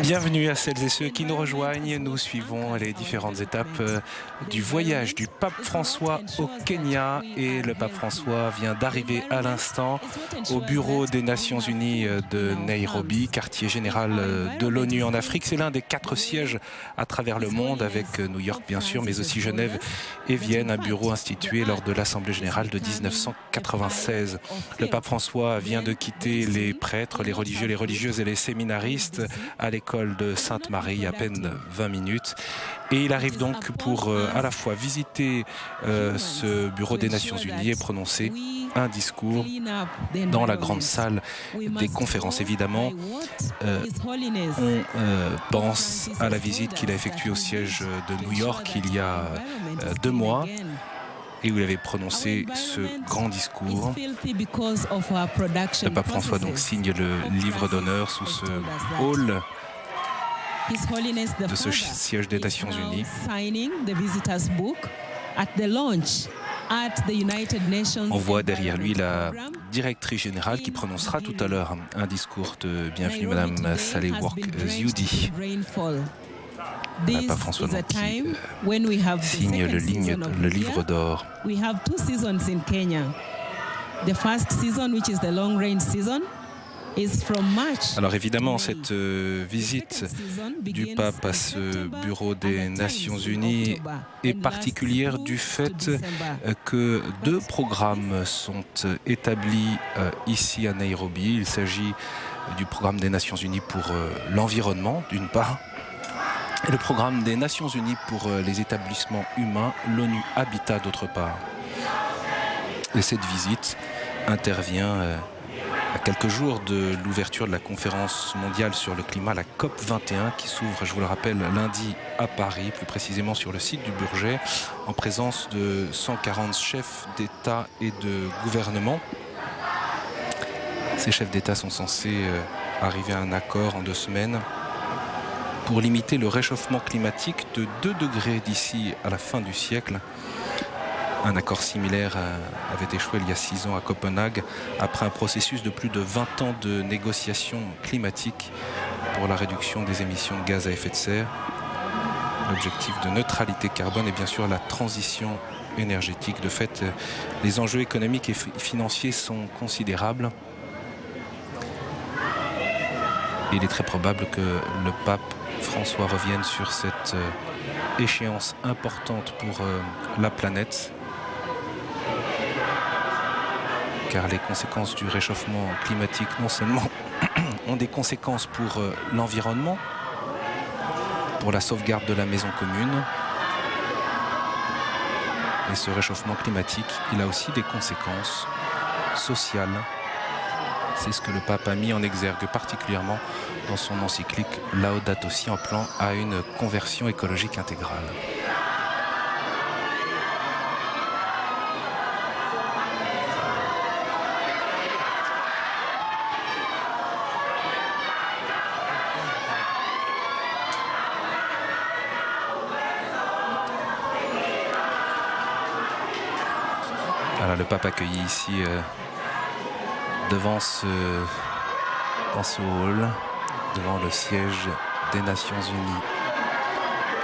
Bienvenue à celles et ceux qui nous rejoignent. Nous suivons les différentes étapes du voyage du pape François au Kenya. Et le pape François vient d'arriver à l'instant au bureau des Nations Unies de Nairobi, quartier général de l'ONU en Afrique. C'est l'un des 4 sièges à travers le monde, avec New York bien sûr, mais aussi Genève et Vienne, un bureau institué lors de l'Assemblée générale de 1996. Le pape François vient de quitter les prêtres, les religieux, les religieuses et les séminaristes à l'école de Sainte-Marie il y a à peine 20 minutes. Et il arrive donc pour à la fois visiter ce bureau des Nations Unies et prononcer un discours dans la grande salle des conférences. Évidemment, on pense à la visite qu'il a effectuée au siège de New York il y a 2 mois, et où il avait prononcé ce grand discours. Le pape François donc signe le livre d'honneur sous ce hall de ce siège des Nations Unies. On voit derrière lui la directrice générale qui prononcera tout à l'heure un discours de bienvenue, Madame Saleh Work Zewde. Le pape François donc qui signe le livre d'or. Alors évidemment, cette visite du pape à ce bureau des Nations Unies est particulière du fait que 2 programmes sont établis ici à Nairobi. Il s'agit du programme des Nations Unies pour l'environnement, d'une part, et le programme des Nations Unies pour les établissements humains, l'ONU Habitat, d'autre part. Et cette visite intervient à quelques jours de l'ouverture de la conférence mondiale sur le climat, la COP21, qui s'ouvre, je vous le rappelle, lundi à Paris, plus précisément sur le site du Bourget, en présence de 140 chefs d'État et de gouvernement. Ces chefs d'État sont censés arriver à un accord en 2 semaines pour limiter le réchauffement climatique de 2 degrés d'ici à la fin du siècle. Un accord similaire avait échoué il y a 6 ans à Copenhague, après un processus de plus de 20 ans de négociations climatiques pour la réduction des émissions de gaz à effet de serre. L'objectif de neutralité carbone et bien sûr la transition énergétique. De fait, les enjeux économiques et financiers sont considérables. Il est très probable que le pape François revienne sur cette échéance importante pour la planète, car les conséquences du réchauffement climatique non seulement ont des conséquences pour l'environnement, pour la sauvegarde de la maison commune, mais ce réchauffement climatique, il a aussi des conséquences sociales. C'est ce que le pape a mis en exergue particulièrement dans son encyclique Laudato Si, en plan à une conversion écologique intégrale. Alors, le pape accueilli ici dans ce hall, devant le siège des Nations Unies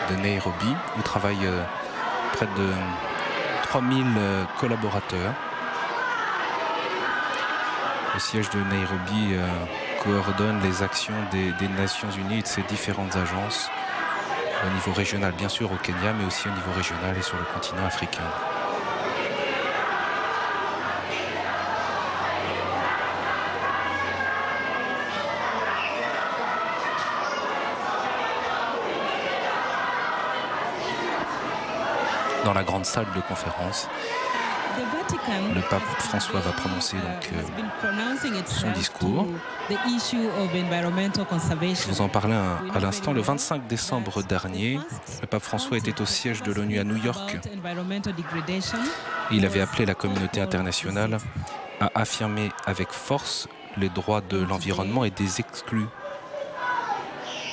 de Nairobi, où travaillent près de 3000 collaborateurs. Le siège de Nairobi coordonne les actions des Nations Unies et de ses différentes agences au niveau régional, bien sûr au Kenya, mais aussi au niveau régional et sur le continent africain. Dans la grande salle de conférence, le pape François va prononcer donc son discours. Je vous en parlais à l'instant. Le 25 décembre dernier, le pape François était au siège de l'ONU à New York. Il avait appelé la communauté internationale à affirmer avec force les droits de l'environnement et des exclus.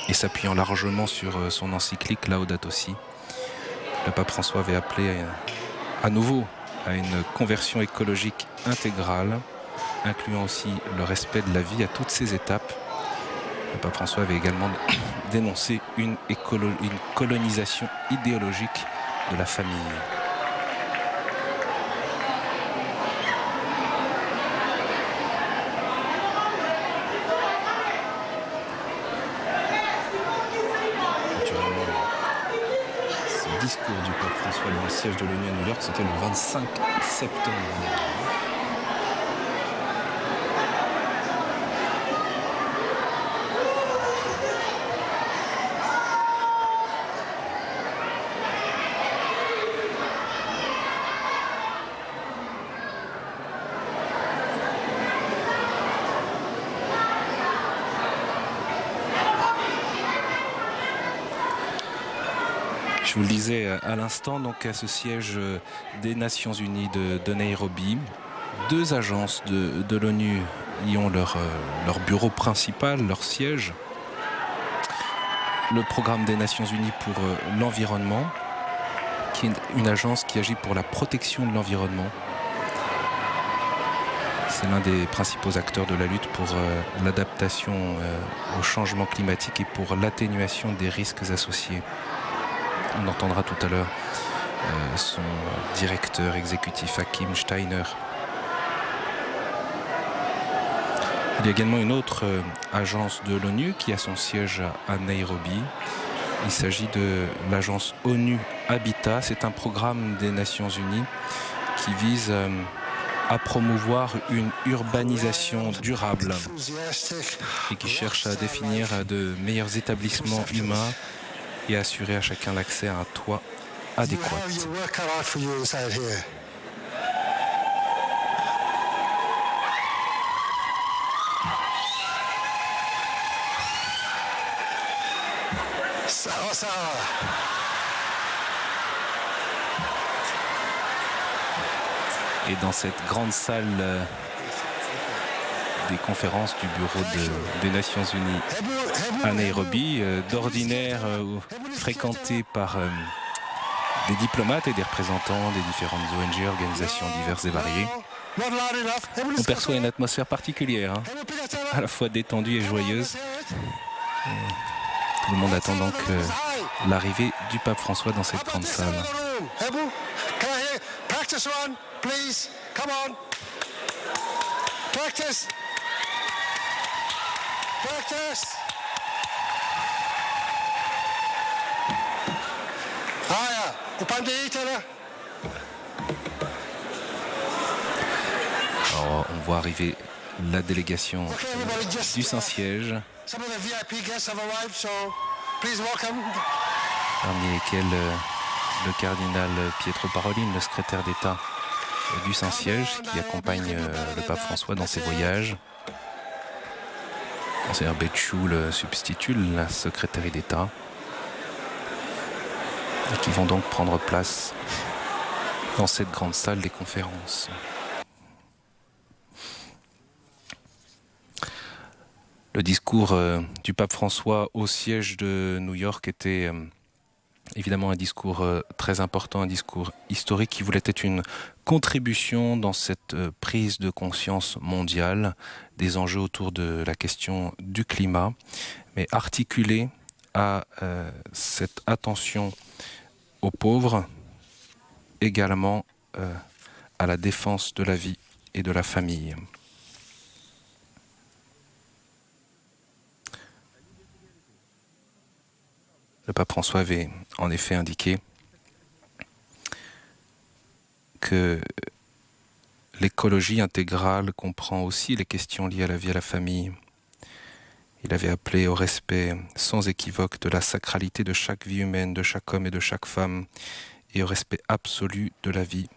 Et s'appuyant largement sur son encyclique Laudato Si, le pape François avait appelé à nouveau à une conversion écologique intégrale, incluant aussi le respect de la vie à toutes ses étapes, Le pape François avait également dénoncé une colonisation idéologique de la famille. Ce discours du pape François dans le siège de l'ONU à New York, c'était le 25 septembre dernier. Je vous le disais à l'instant, donc à ce siège des Nations Unies de Nairobi, deux agences de l'ONU y ont leur bureau principal, leur siège. Le programme des Nations Unies pour l'environnement, qui est une agence qui agit pour la protection de l'environnement. C'est l'un des principaux acteurs de la lutte pour l'adaptation au changement climatique et pour l'atténuation des risques associés. On entendra tout à l'heure son directeur exécutif Hakim Steiner. Il y a également une autre agence de l'ONU qui a son siège à Nairobi. Il s'agit de l'agence ONU Habitat. C'est un programme des Nations Unies qui vise à promouvoir une urbanisation durable et qui cherche à définir de meilleurs établissements humains et assurer à chacun l'accès à un toit adéquat. Et dans cette grande salle des conférences du bureau des Nations Unies à Nairobi, d'ordinaire fréquentée par des diplomates et des représentants des différentes ONG, organisations diverses et variées. On perçoit une atmosphère particulière, à la fois détendue et joyeuse. Tout le monde attend donc l'arrivée du pape François dans cette grande salle. Please, come on. Practice. Practice. Haya, upande hii tena. Alors, on voit arriver la délégation du Saint-Siège, parmi lesquels le cardinal Pietro Parolin, le secrétaire d'État du Saint-Siège, qui accompagne le pape François dans ses voyages. Monseigneur Betchou, le substitut, la secrétaire d'État, et qui vont donc prendre place dans cette grande salle des conférences. Le discours du pape François au siège de New York était évidemment un discours très important, un discours historique qui voulait être une contribution dans cette prise de conscience mondiale des enjeux autour de la question du climat, mais articulé à cette attention aux pauvres, également à la défense de la vie et de la famille. Le pape François avait en effet indiqué que l'écologie intégrale comprend aussi les questions liées à la vie et à la famille. Il avait appelé au respect sans équivoque de la sacralité de chaque vie humaine, de chaque homme et de chaque femme, et au respect absolu de la vie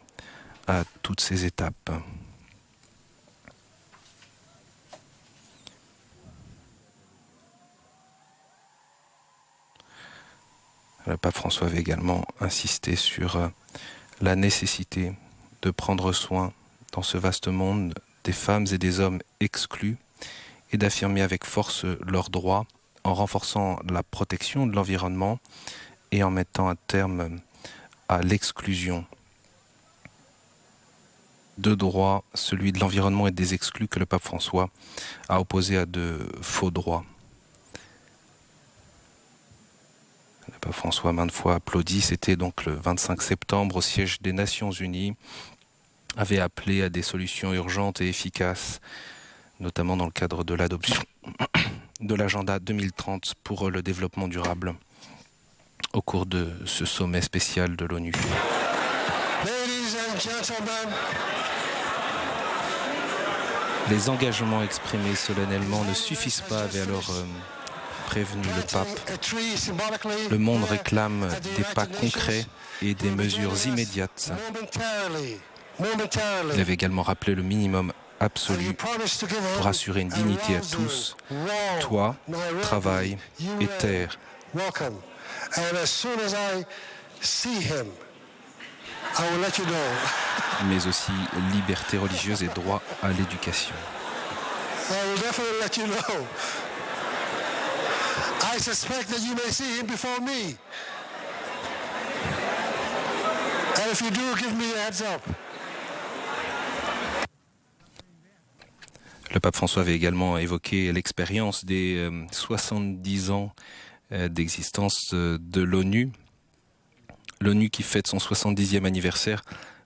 à toutes ses étapes. Le pape François avait également insisté sur la nécessité de prendre soin dans ce vaste monde des femmes et des hommes exclus et d'affirmer avec force leurs droits en renforçant la protection de l'environnement et en mettant un terme à l'exclusion. Deux droits, celui de l'environnement et des exclus, que le pape François a opposé à de faux droits. pape François maintes fois applaudi. C'était donc le 25 septembre au siège des Nations Unies, avait appelé à des solutions urgentes et efficaces, notamment dans le cadre de l'adoption de l'agenda 2030 pour le développement durable au cours de ce sommet spécial de l'ONU. Les engagements exprimés solennellement ne suffisent pas, avait alors prévenu le pape. Le monde réclame des pas concrets et des mesures immédiates. Il avait également rappelé le minimum absolu pour assurer une dignité à tous, toit, travail et terre. Mais aussi liberté religieuse et droit à l'éducation. I suspect that you may see him before me. And if you do, give me a heads up. Le pape François avait également évoqué l'expérience des 70 ans d'existence de l'ONU. L'ONU qui fête son 70e anniversaire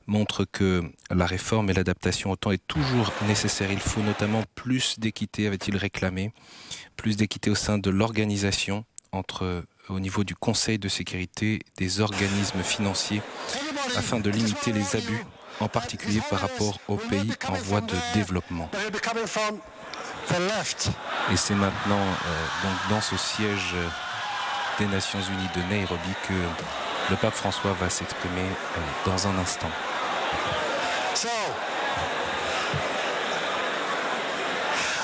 montre que la réforme et l'adaptation au temps est toujours nécessaire. Il faut notamment plus d'équité, avait-il réclamé, plus d'équité au sein de l'organisation au niveau du Conseil de sécurité, des organismes financiers, afin de limiter les abus, en particulier par rapport aux pays en voie de développement. Et c'est maintenant donc dans ce siège des Nations Unies de Nairobi que le pape François va s'exprimer dans un instant. So,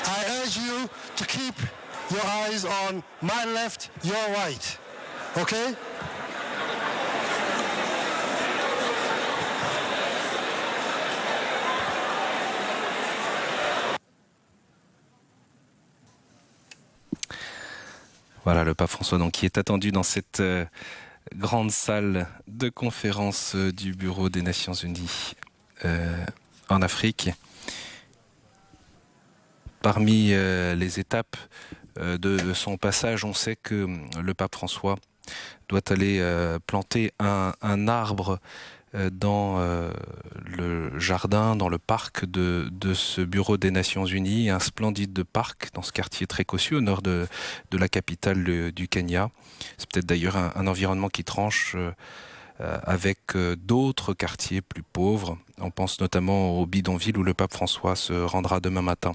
I urge you to keep your eyes on my left, your right. Okay? Voilà le pape François donc, qui est attendu dans cette grande salle de conférence du Bureau des Nations Unies en Afrique. Parmi les étapes de son passage, on sait que le pape François doit aller planter un arbre dans le jardin, dans le parc de ce bureau des Nations Unies, un splendide parc dans ce quartier très cossu au nord de la capitale du Kenya. C'est peut-être d'ailleurs un environnement qui tranche avec d'autres quartiers plus pauvres. On pense notamment au bidonville où le pape François se rendra demain matin.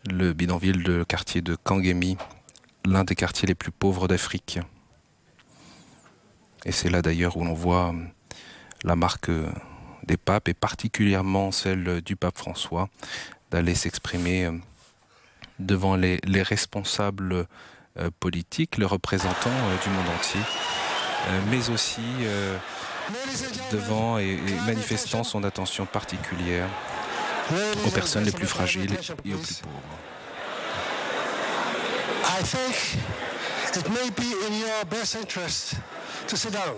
Le bidonville de quartier de Kangemi, l'un des quartiers les plus pauvres d'Afrique. Et c'est là d'ailleurs où l'on voit la marque des papes, et particulièrement celle du pape François, d'aller s'exprimer devant les responsables politiques, les représentants du monde entier, mais aussi devant et manifestant son attention particulière aux personnes les plus fragiles et aux plus pauvres. I think it may be in your best interest to sit down.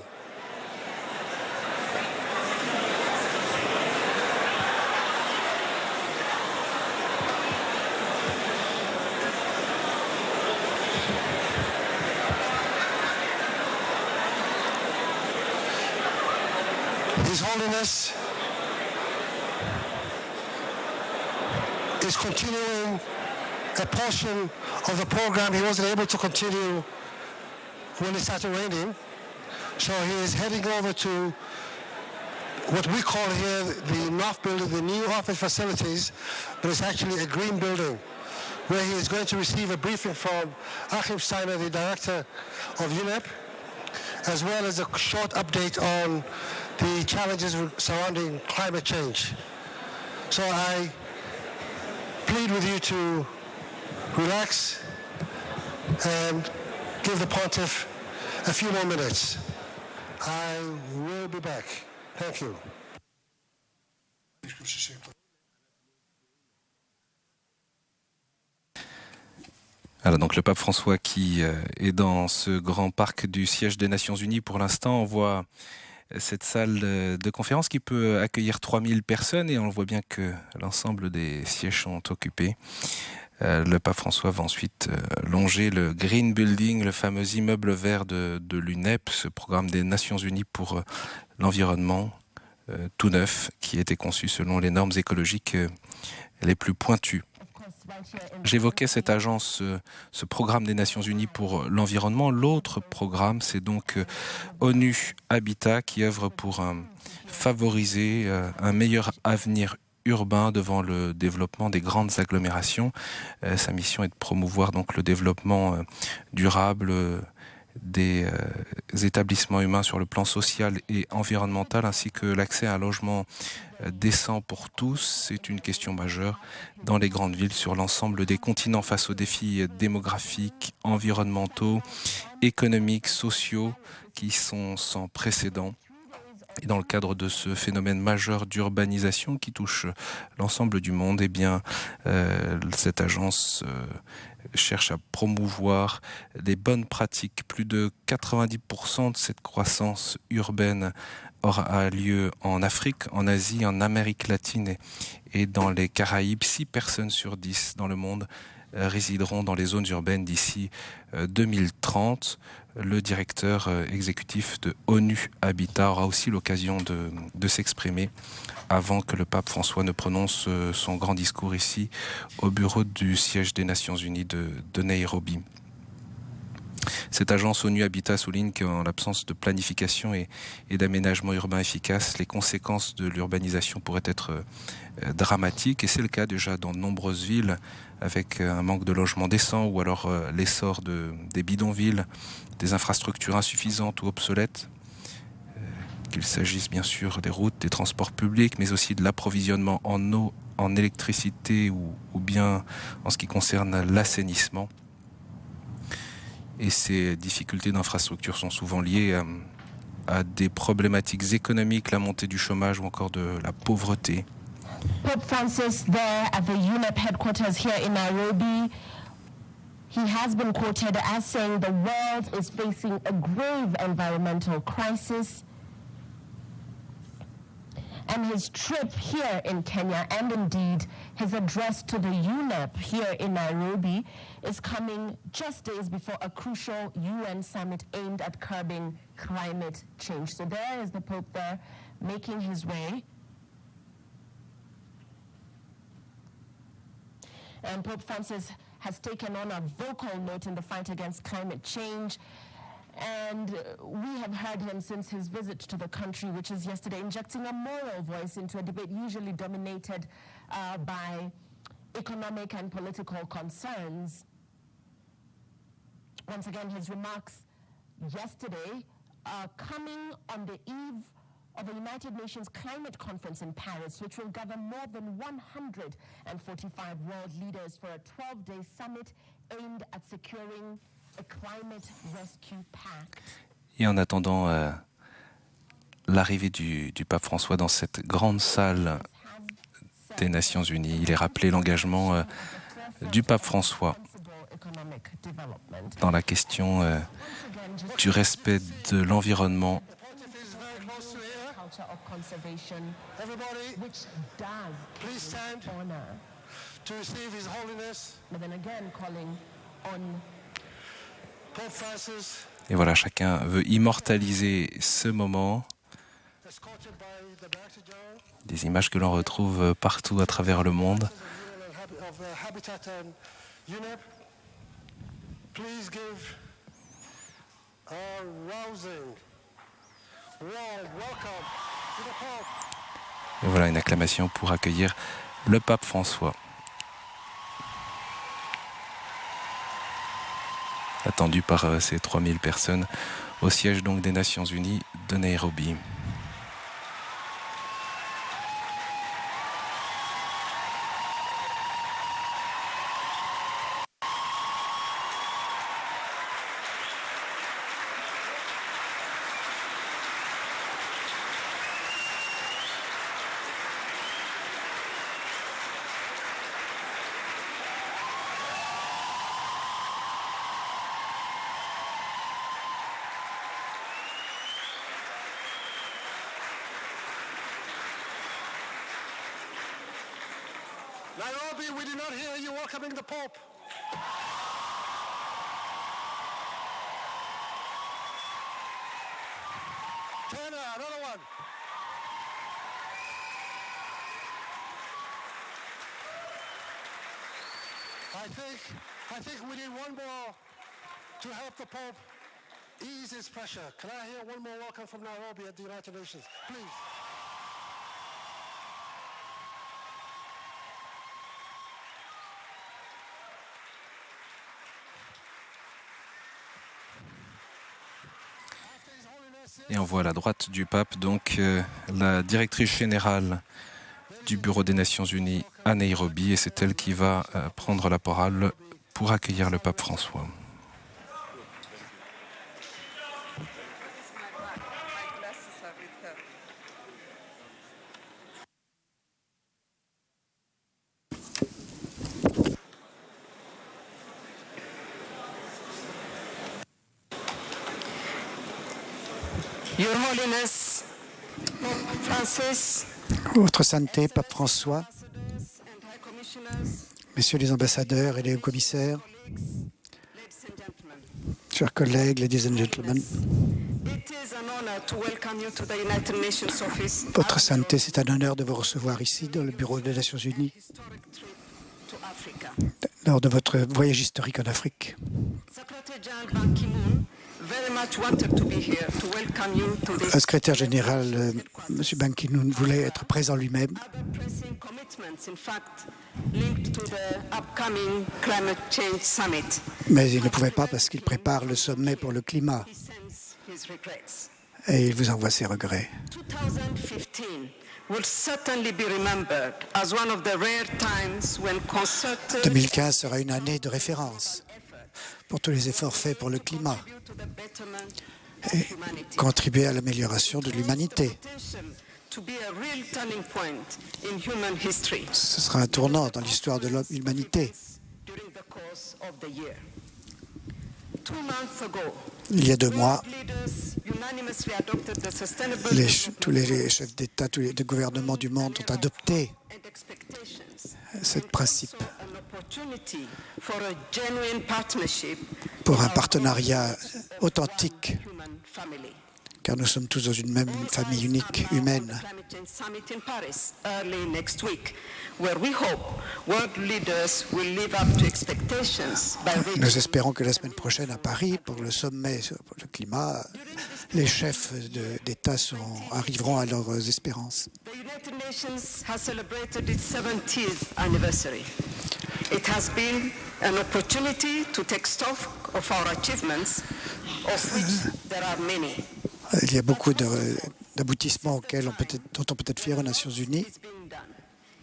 His Holiness is continuing a portion of the program he wasn't able to continue when it started raining. So he is heading over to what we call here the North Building, the new office facilities, but it's actually a green building, where he is going to receive a briefing from Achim Steiner, the director of UNEP, as well as a short update on the challenges surrounding climate change. So I plead with you to relax and give the pontiff a few more minutes. I will be back. Thank you. Alors donc le pape François qui est dans ce grand parc du siège des Nations Unies pour l'instant. On voit cette salle de conférence qui peut accueillir 3000 personnes et on voit bien que l'ensemble des sièges sont occupés. Le pape François va ensuite longer le Green Building, le fameux immeuble vert de l'UNEP, ce programme des Nations Unies pour l'environnement, tout neuf, qui a été conçu selon les normes écologiques les plus pointues. J'évoquais cette agence, ce programme des Nations Unies pour l'environnement. L'autre programme, c'est donc ONU Habitat, qui œuvre pour favoriser un meilleur avenir urbain devant le développement des grandes agglomérations. Sa mission est de promouvoir donc le développement durable des établissements humains sur le plan social et environnemental, ainsi que l'accès à un logement décent pour tous. C'est une question majeure dans les grandes villes sur l'ensemble des continents face aux défis démographiques, environnementaux, économiques, sociaux qui sont sans précédent. Et dans le cadre de ce phénomène majeur d'urbanisation qui touche l'ensemble du monde, eh bien, cette agence cherche à promouvoir des bonnes pratiques. Plus de 90% de cette croissance urbaine aura lieu en Afrique, en Asie, en Amérique latine et dans les Caraïbes. 6 personnes sur 10 dans le monde résideront dans les zones urbaines d'ici 2030. Le directeur exécutif de ONU Habitat aura aussi l'occasion de s'exprimer avant que le pape François ne prononce son grand discours ici au bureau du siège des Nations Unies de Nairobi. Cette agence ONU Habitat souligne qu'en l'absence de planification et d'aménagement urbain efficace, les conséquences de l'urbanisation pourraient être dramatiques. Et c'est le cas déjà dans de nombreuses villes, avec un manque de logements décents ou alors l'essor des bidonvilles, des infrastructures insuffisantes ou obsolètes, qu'il s'agisse bien sûr des routes, des transports publics, mais aussi de l'approvisionnement en eau, en électricité ou bien en ce qui concerne l'assainissement. Et ces difficultés d'infrastructure sont souvent liées à des problématiques économiques, la montée du chômage ou encore de la pauvreté. Pope Francis there at the UNEP headquarters here in Nairobi, he has been quoted as saying the world is facing a grave environmental crisis. And his trip here in Kenya, and indeed his address to the UNEP here in Nairobi, is coming just days before a crucial UN summit aimed at curbing climate change. So there is the Pope there making his way. And Pope Francis has taken on a vocal note in the fight against climate change. And we have heard him since his visit to the country, which is yesterday, injecting a moral voice into a debate usually dominated by economic and political concerns. Once again, his remarks yesterday coming on the eve of the United Nations Climate Conference in Paris, which will gather more than 145 world leaders for a 12-day summit aimed at securing a climate rescue pact. Et en attendant l'arrivée du pape François dans cette grande salle des Nations Unies, il est rappelé l'engagement du pape François dans la question du respect de l'environnement. Everybody, please stand to receive His Holiness, Pope Francis. Et voilà, chacun veut immortaliser ce moment. Des images que l'on retrouve partout à travers le monde. Please give a rousing warm welcome to the Pope. Et voilà une acclamation pour accueillir le pape François. Attendu par ces 3000 personnes au siège donc des Nations Unies de Nairobi. Nairobi, we did not hear you welcoming the Pope. Turner, another one. I think we need one more to help the Pope ease his pressure. Can I hear one more welcome from Nairobi at the United Nations, please? Et on voit à la droite du pape donc la directrice générale du Bureau des Nations Unies à Nairobi, et c'est elle qui va prendre la parole pour accueillir le pape François. Your Holiness, Pope Francis, Votre Sainteté, Pape François, Messieurs les ambassadeurs et les commissaires, chers collègues, ladies and gentlemen, Votre Sainteté, c'est un honneur de vous recevoir ici dans le Bureau des Nations Unies lors de votre voyage historique en Afrique. Le secrétaire général, M. Ban Ki-moon, voulait être présent lui-même. Mais il ne pouvait pas parce qu'il prépare le sommet pour le climat. Et il vous envoie ses regrets. 2015 sera une année de référence pour tous les efforts faits pour le climat et contribuer à l'amélioration de l'humanité. Ce sera un tournant dans l'histoire de l'humanité. Il y a 2 mois, tous les chefs d'État, tous les gouvernements du monde ont adopté ce principe pour un partenariat authentique, car nous sommes tous dans une même famille unique, humaine. Nous espérons que la semaine prochaine à Paris, pour le sommet sur le climat, les chefs d'État arriveront à leurs espérances. It has been an opportunity to take stock of our achievements, of which there are many. Il y a beaucoup d'aboutissements dont on peut être fier aux Nations Unies.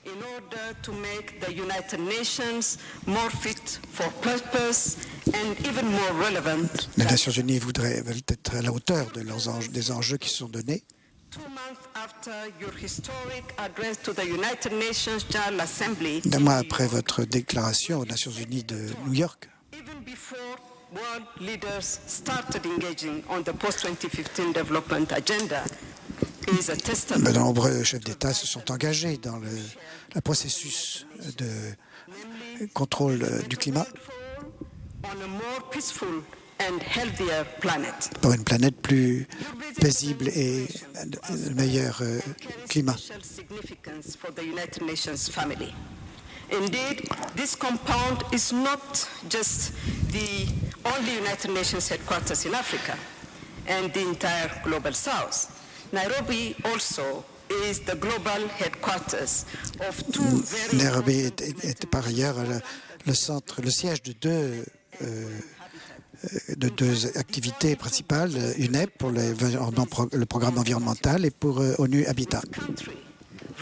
In order to make the United Nations more fit for purpose and even more relevant. Les Nations Unies veulent être à la hauteur des enjeux qui sont donnés. 2 months after your historic address to the United Nations General Assembly, 1 mois après votre déclaration aux Nations Unies de New York, even before world leaders started engaging on the post-2015 development agenda, is a testament. de nombreux chefs d'État se sont engagés dans le processus de contrôle du climat On a more peaceful and healthier planet. pour une planète plus paisible et un meilleur climat. Special significance for the United Nations family. Indeed, this compound is not just the only United Nations headquarters in Africa and the entire global South. Nairobi also is the global headquarters of two very Nairobi est par ailleurs le siège de deux activités principales, UNEP pour le programme environnemental et pour ONU Habitat. country,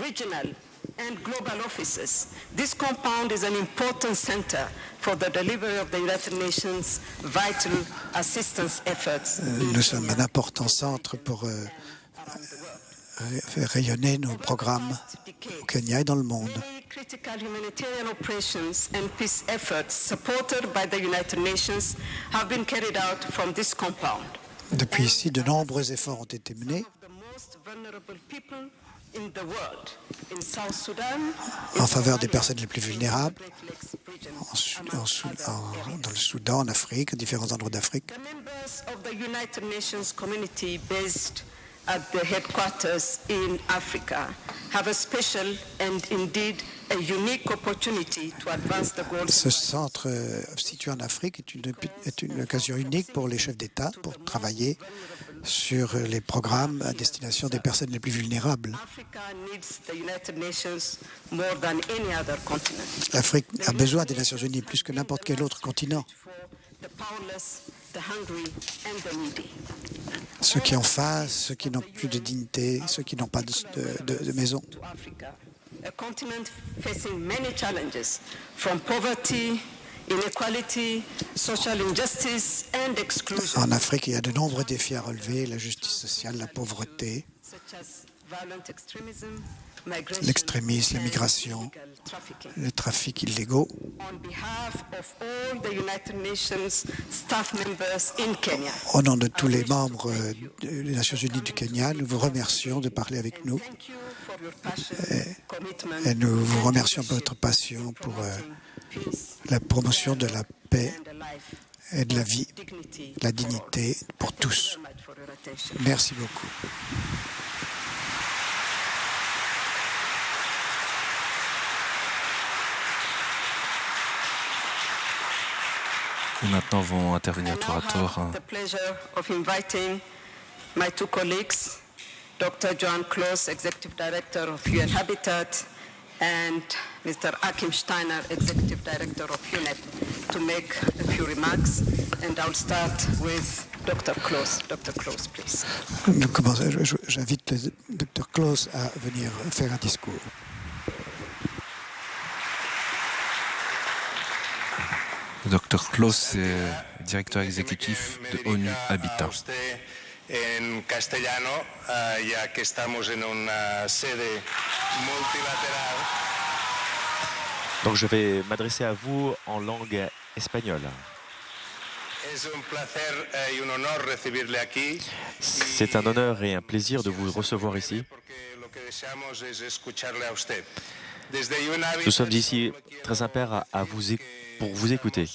regional and global offices. This compound is an important center for the delivery of the United Nations vital assistance efforts. Nous sommes un important centre pour faire rayonner nos programmes au Kenya et dans le monde. Many critical humanitarian operations and peace efforts supported by the United Nations have been carried out from this compound. Depuis ici, de nombreux efforts ont été menés The most vulnerable people en faveur des personnes les plus vulnérables, dans le Soudan, en Afrique, à différents endroits d'Afrique. At the headquarters in Africa have a special and indeed a unique opportunity to advance the goals. Ce centre situé en Afrique est une occasion unique pour les chefs d'État pour travailler sur les programmes à destination des personnes les plus vulnérables. L'Afrique a besoin des Nations Unies plus que n'importe quel autre continent. Ceux qui ont faim, ceux qui n'ont plus de dignité, ceux qui n'ont pas de maison. A continent facing many challenges, from poverty, inequality, social injustice and exclusion. En Afrique, il y a de nombreux défis à relever, la justice sociale, la pauvreté, l'extrémisme, l'immigration, les trafics illégaux. Au nom de tous les membres des Nations Unies du Kenya, nous vous remercions de parler avec nous et nous vous remercions pour votre passion pour la promotion de la paix et de la vie, de la dignité pour tous. Merci beaucoup. Et maintenant vont intervenir tour à tour. My two colleagues, Dr. Joan Close, Executive Director of UN Habitat, and Mr. Achim Steiner, Executive Director of UNEP, to make a few remarks. And I'll start with Dr. Close. Dr. Close, please. J'invite le Dr. Close à venir faire un discours. Le Dr. Close est directeur exécutif de ONU Habitat. En castellano, ya que estamos en una sede multilateral. Donc je vais m'adresser à vous en langue espagnole. C'est un honneur et un plaisir de vous recevoir ici. Nous sommes ici très impairs pour vous écouter.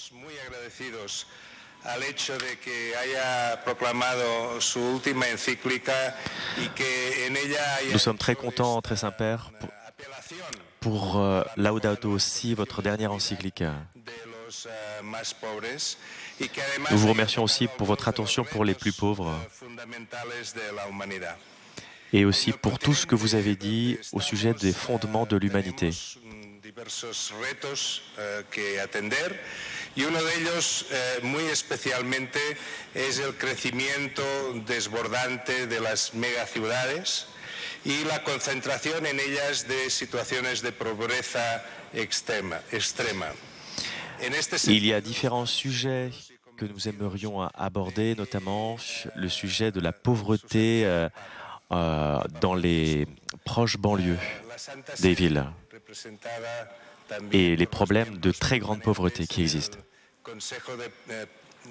Al hecho de que haya proclamado su última encíclica y que en ella haya... Nous sommes très contents, très impairs pour Laudato Si, votre dernière encyclique. Nous vous remercions aussi pour votre attention pour les plus pauvres et aussi pour tout ce que vous avez dit au sujet des fondements de l'humanité. Diversos retos que atender y uno de ellos muy especialmente es el crecimiento desbordante de las megaciudades y la concentración en ellas de situaciones de pobreza extrema. Il y a différents sujets que nous aimerions aborder, notamment le sujet de la pauvreté dans les proches banlieues des villes et les problèmes de très grande pauvreté qui existent. Consejo de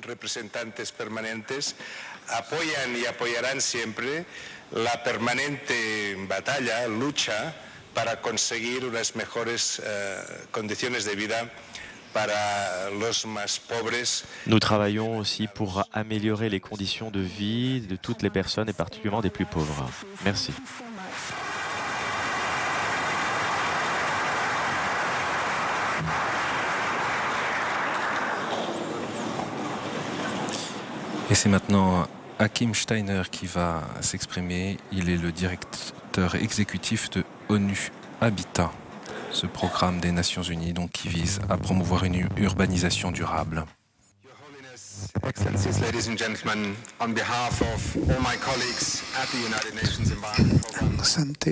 representantes permanentes apoyan y apoyarán siempre la permanente batalla, lucha para conseguir unas mejores condiciones de vida para los más pobres. Nous travaillons aussi pour améliorer les conditions de vie de toutes les personnes et particulièrement des plus pauvres. Merci. Et c'est maintenant Achim Steiner qui va s'exprimer. Il est le directeur exécutif de ONU Habitat, ce programme des Nations Unies donc, qui vise à promouvoir une urbanisation durable. Excellencies, ladies and gentlemen, on behalf of all my colleagues at the United Nations Environment Programme,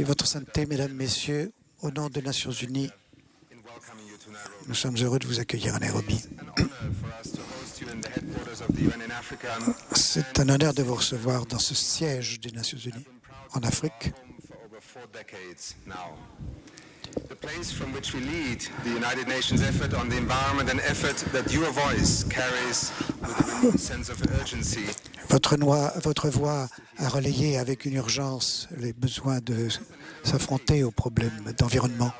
Votre Sainteté, Mesdames, Messieurs, au nom des Nations Unies, nous sommes heureux de vous accueillir à Nairobi. C'est un honneur de vous recevoir dans ce siège des Nations Unies en Afrique. The place from which we lead the United Nations effort on the environment, an effort that your voice carries with a renewed sense of urgency. Votre voix a relayé avec une urgence les besoins de s'affronter aux problèmes d'environnement.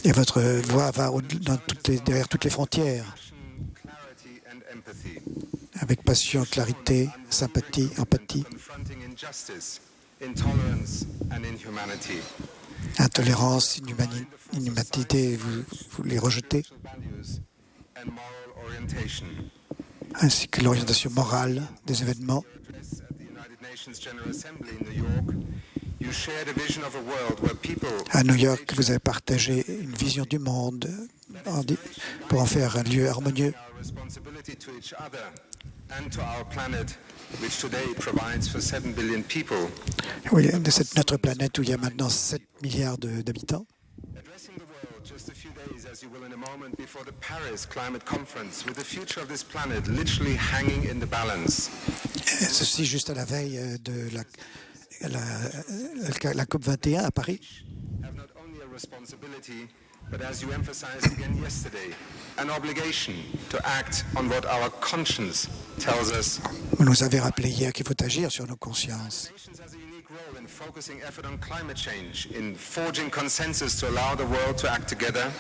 Et votre voix va derrière toutes les frontières, avec passion, clarité, sympathie, empathie, intolérance, inhumanité, vous les rejetez, ainsi que l'orientation morale des événements. À New York, vous avez partagé une vision du monde pour en faire un lieu harmonieux. Oui, de notre planète où il y a maintenant 7 milliards d'habitants. Ceci juste à la veille de la COP21 à Paris. But as you emphasized again yesterday, an obligation to act on what our conscience tells us. Vous nous avez rappelé hier qu'il faut agir sur nos consciences. In focusing effort on climate change, in forging consensus to allow the world to act together,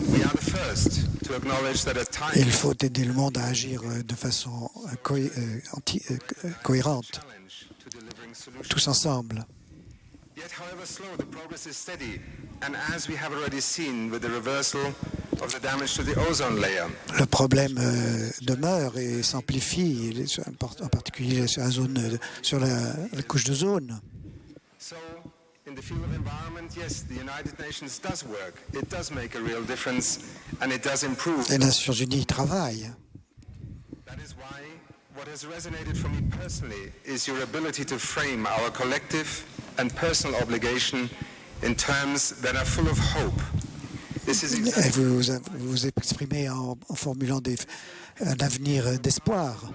we are the first to acknowledge that at times. Il faut aider le monde à agir de façon cohérente, tous ensemble. Yet, however slow, the progress is steady, and as we have already seen with the reversal of the damage to the ozone layer. Le problème demeure et s'amplifie, en particulier sur la couche d'ozone. So, in the field of environment, yes, the United Nations does work. It does make a real difference, and it does improve. Les Nations Unies travaillent. That is why what has resonated for me personally is your ability to frame our collective and personal obligation in terms that are full of hope. This is exactly vous vous exprimez en formulant un avenir d'espoir.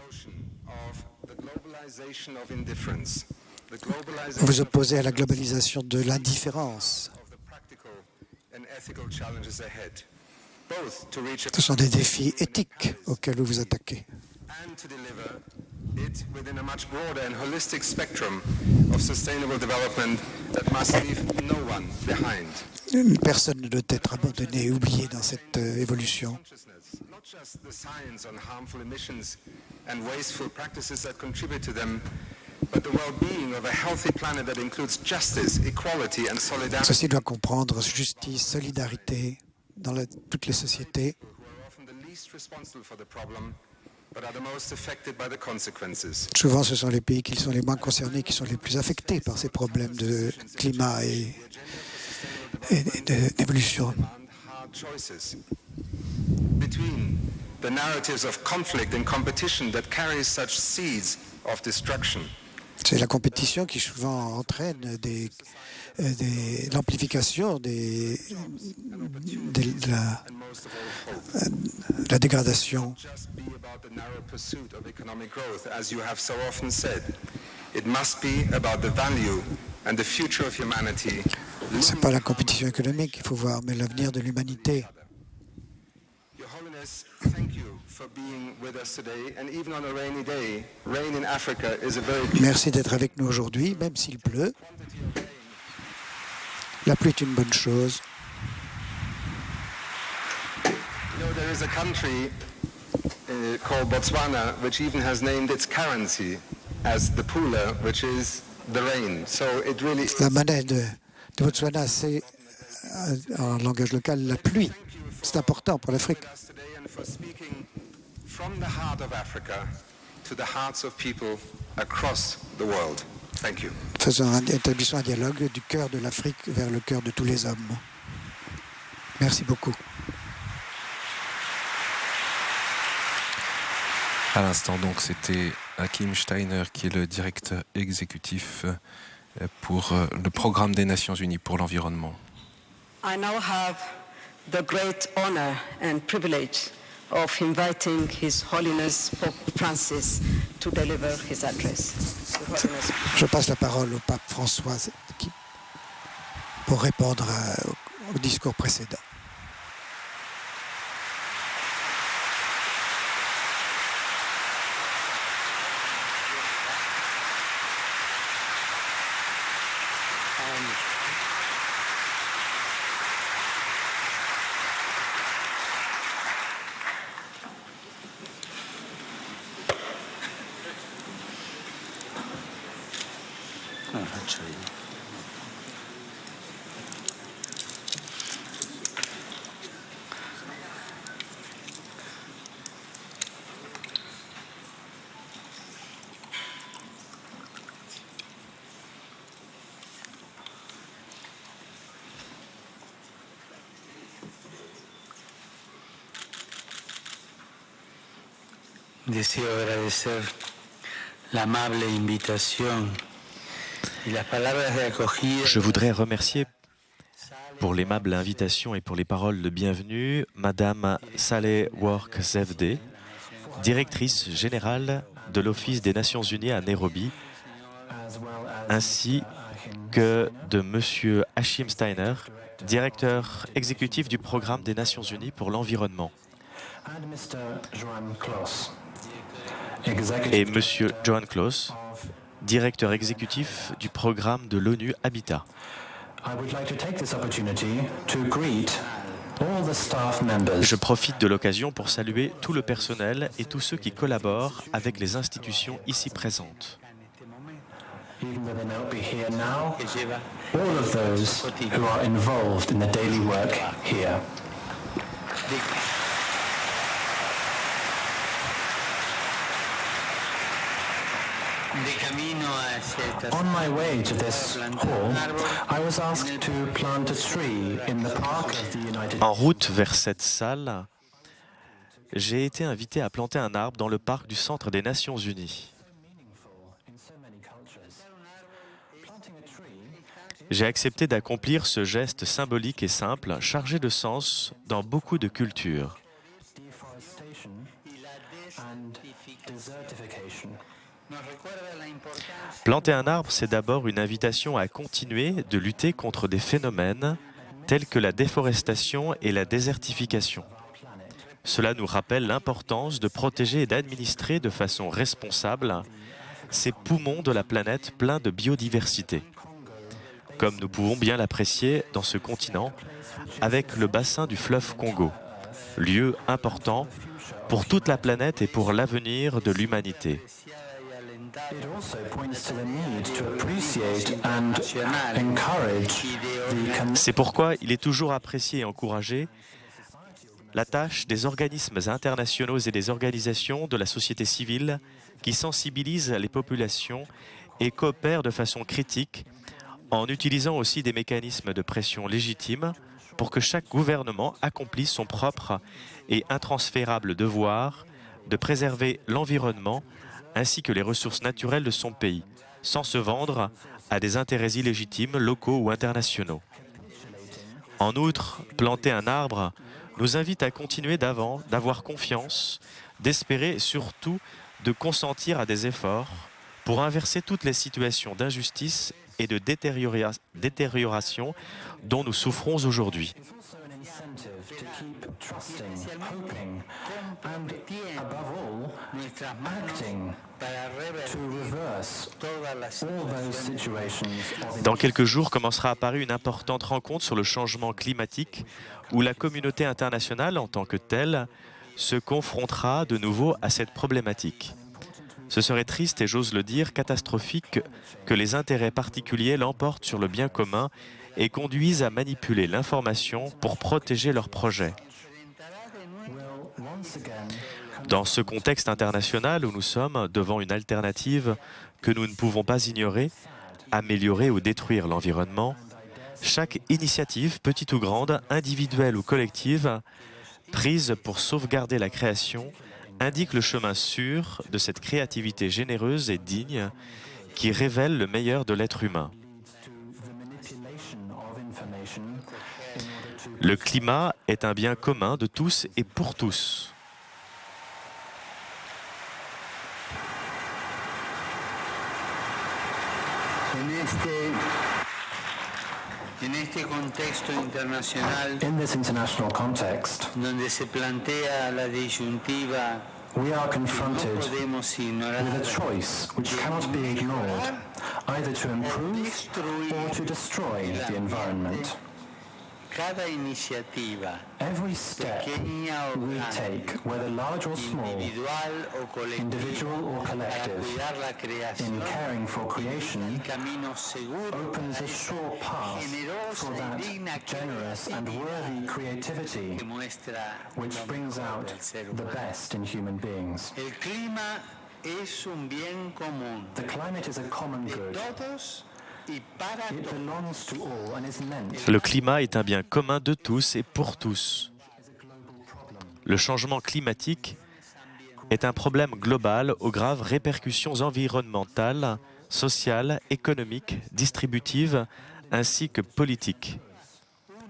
Vous vous opposez à la globalisation de l'indifférence. Ce sont des défis éthiques auxquels vous vous attaquez. It within a much broader and holistic spectrum of sustainable development that must leave no one behind. Personne ne doit être abandonné et oublié dans cette évolution. Not just the science on harmful emissions and wasteful practices that contribute to them, but the well-being of a healthy planet that includes justice, equality and solidarity. Ceci doit comprendre justice, solidarité dans toutes les sociétés. Who are often the least responsible for the problem, but are the most affected by the consequences. Souvent, ce sont les pays qui sont les moins concernés, qui sont les plus affectés par ces problèmes de climat et d'évolution. Between the narratives of conflict and competition that carry such seeds of destruction. C'est la compétition qui souvent entraîne l'amplification de la dégradation. Ce n'est pas la compétition économique qu'il faut voir, mais l'avenir de l'humanité. Merci d'être avec nous aujourd'hui, même s'il pleut. La pluie est une bonne chose. There is a country called Botswana which even has named its currency as the pula, which is the rain. So it really. La monnaie de Botswana, c'est en langage local la pluie. C'est important pour l'Afrique. From the heart of Africa to the hearts of people across the world. Thank you. Établissons un dialogue du cœur de l'Afrique vers le cœur de tous les hommes. Merci beaucoup. À l'instant, donc, c'était Hakim Steiner, qui est le directeur exécutif pour le programme des Nations Unies pour l'environnement. I now have the great honor and privilege of inviting His Holiness Pope Francis to deliver his address. Je passe la parole au pape François pour répondre au discours précédent. Deseo agradecer la amable invitación y las palabras de acogida. Je voudrais remercier pour l'aimable invitation et pour les paroles de bienvenue Madame Saleh Work Zewde, directrice générale de l'Office des Nations Unies à Nairobi, ainsi que de Monsieur Achim Steiner, directeur exécutif du Programme des Nations Unies pour l'environnement, et Monsieur Johan Klaus, directeur exécutif du Programme de l'ONU Habitat. Je profite de l'occasion pour saluer tout le personnel et tous ceux qui collaborent avec les institutions ici présentes. On my way to this hall, I was asked to plant a tree in the park of the United Nations. En route vers cette salle, j'ai été invité à planter un arbre dans le parc du Centre des Nations Unies. J'ai accepté d'accomplir ce geste symbolique et simple, chargé de sens dans beaucoup de cultures. Planter un arbre, c'est d'abord une invitation à continuer de lutter contre des phénomènes tels que la déforestation et la désertification. Cela nous rappelle l'importance de protéger et d'administrer de façon responsable ces poumons de la planète pleins de biodiversité, comme nous pouvons bien l'apprécier dans ce continent avec le bassin du fleuve Congo, lieu important pour toute la planète et pour l'avenir de l'humanité. C'est pourquoi il est toujours apprécié et encouragé la tâche des organismes internationaux et des organisations de la société civile qui sensibilisent les populations et coopèrent de façon critique en utilisant aussi des mécanismes de pression légitimes pour que chaque gouvernement accomplisse son propre et intransférable devoir de préserver l'environnement ainsi que les ressources naturelles de son pays, sans se vendre à des intérêts illégitimes, locaux ou internationaux. En outre, planter un arbre nous invite à continuer d'avoir confiance, d'espérer et surtout de consentir à des efforts pour inverser toutes les situations d'injustice et de détérioration dont nous souffrons aujourd'hui. Dans quelques jours commencera à apparaître une importante rencontre sur le changement climatique où la communauté internationale en tant que telle se confrontera de nouveau à cette problématique. Ce serait triste et j'ose le dire, catastrophique que les intérêts particuliers l'emportent sur le bien commun et conduisent à manipuler l'information pour protéger leurs projets. Dans ce contexte international où nous sommes devant une alternative que nous ne pouvons pas ignorer, améliorer ou détruire l'environnement, chaque initiative, petite ou grande, individuelle ou collective, prise pour sauvegarder la création, indique le chemin sûr de cette créativité généreuse et digne qui révèle le meilleur de l'être humain. Le climat est un bien commun de tous et pour tous. In this international context, donde se plantea la disyuntiva we are confronted with a choice which cannot be ignored, either to improve or to destroy the environment. cada iniciativa, Every step pequeña o we grande, take, whether large or small, individual o colectivo, individual or para collective, cuidar la creación, in caring for creation, camino seguro opens a para sure path for generosa y that digna generous and worthy creativity que muestra which lo brings mejor out del ser the humano. best in human beings. El clima es un bien común The climate is a common de good. todos y para It todos. belongs to all and is meant. Le climat est un bien commun de tous et pour tous. Le changement climatique est un problème global aux graves répercussions environnementales, sociales, économiques, distributives ainsi que politiques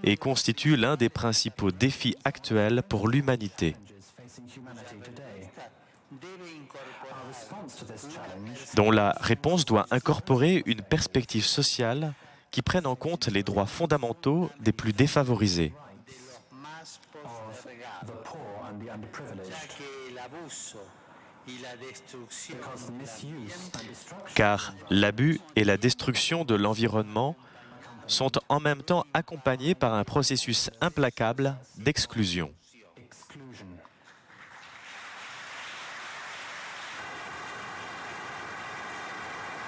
et constitue l'un des principaux défis actuels pour l'humanité. Dont la réponse doit incorporer une perspective sociale qui prenne en compte les droits fondamentaux des plus défavorisés. The poor and the underprivileged. Because the misuse and destruction Car l'abus et la destruction de l'environnement sont en même temps accompagnés par un processus implacable d'exclusion. exclusion.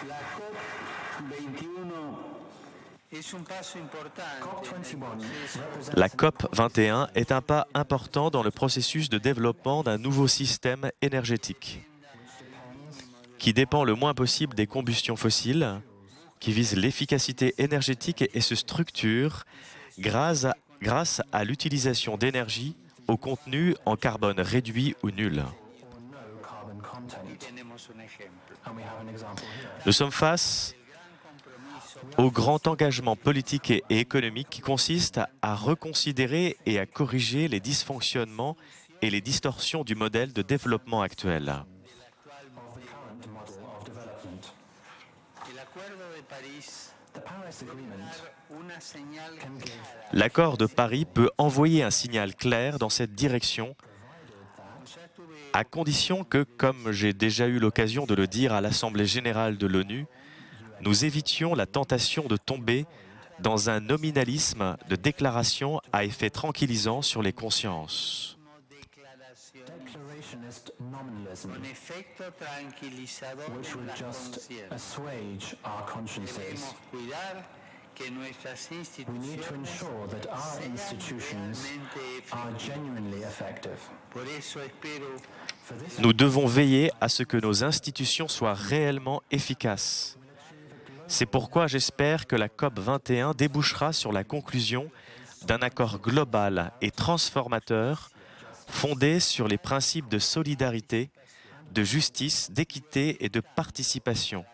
La COP21 es un paso importante. COP21 represents La COP 21 est un pas important dans le processus de développement d'un nouveau système énergétique qui dépend le moins possible des combustions fossiles, qui vise l'efficacité énergétique et se structure grâce à l'utilisation d'énergie au contenu en carbone réduit ou nul. or no carbon content. And we have an example here. Nous sommes face au grand engagement politique et économique qui consiste à reconsidérer et à corriger les dysfonctionnements et les distorsions du modèle de développement actuel. Of the current model of development. El Acuerdo de París The Paris Agreement una señal can give L'accord de Paris peut envoyer un signal clair dans cette direction, à condition que, comme j'ai déjà eu l'occasion de le dire à l'Assemblée générale de l'ONU, nous évitions la tentation de tomber dans un nominalisme de déclaration à effet tranquillisant sur les consciences. declarationist nominalism, con efecto tranquilizador which en would las just conciencias. assuage our consciences. Debemos cuidar que nuestras We need to instituciones ensure that our sean institutions realmente are efectivas. genuinely effective. Por eso espero For this, Nous devons veiller à ce que nos institutions soient réellement efficaces. C'est pourquoi j'espère que la COP 21 débouchera sur la conclusion d'un accord global et transformateur fondé sur les principes de solidarité, de justice, d'équité et de participation,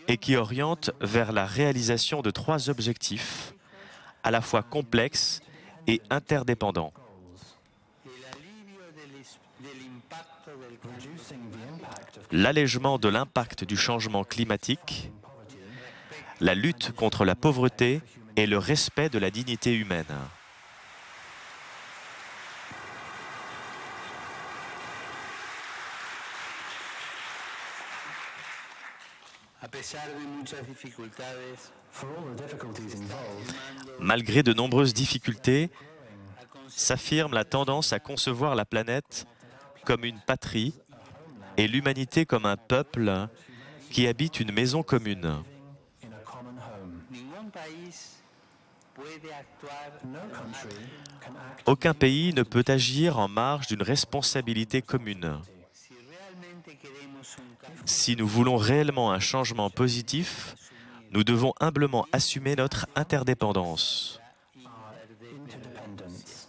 et qui oriente vers la réalisation de 3 objectifs, à la fois complexes et interdépendants. reducing the impact of L'allègement de l'impact du changement climatique, la lutte contre la pauvreté et le respect de la dignité humaine. a pesar de muchas dificultades, for all the difficulties involved, Malgré de nombreuses difficultés, s'affirme la tendance à concevoir la planète comme une patrie et l'humanité comme un peuple qui habite une maison commune. in a common home. ningún país puede actuar No country can act Aucun pays ne peut agir en marge d'une responsabilité commune. si realmente queremos un cambio. Si nous voulons réellement un changement positif, nous devons humblement assumer notre interdépendance. interdependence.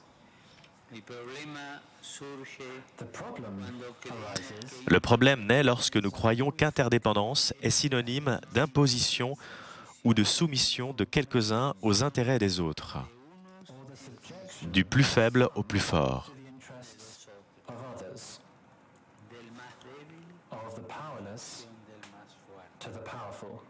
El problema surge The problem cuando arises Le problème naît lorsque nous croyons qu'interdépendance est synonyme d'imposition ou de soumission de quelques-uns aux intérêts des autres, du plus faible au plus fort. to the interests of others, of the powerless del más fuerte. to the powerful.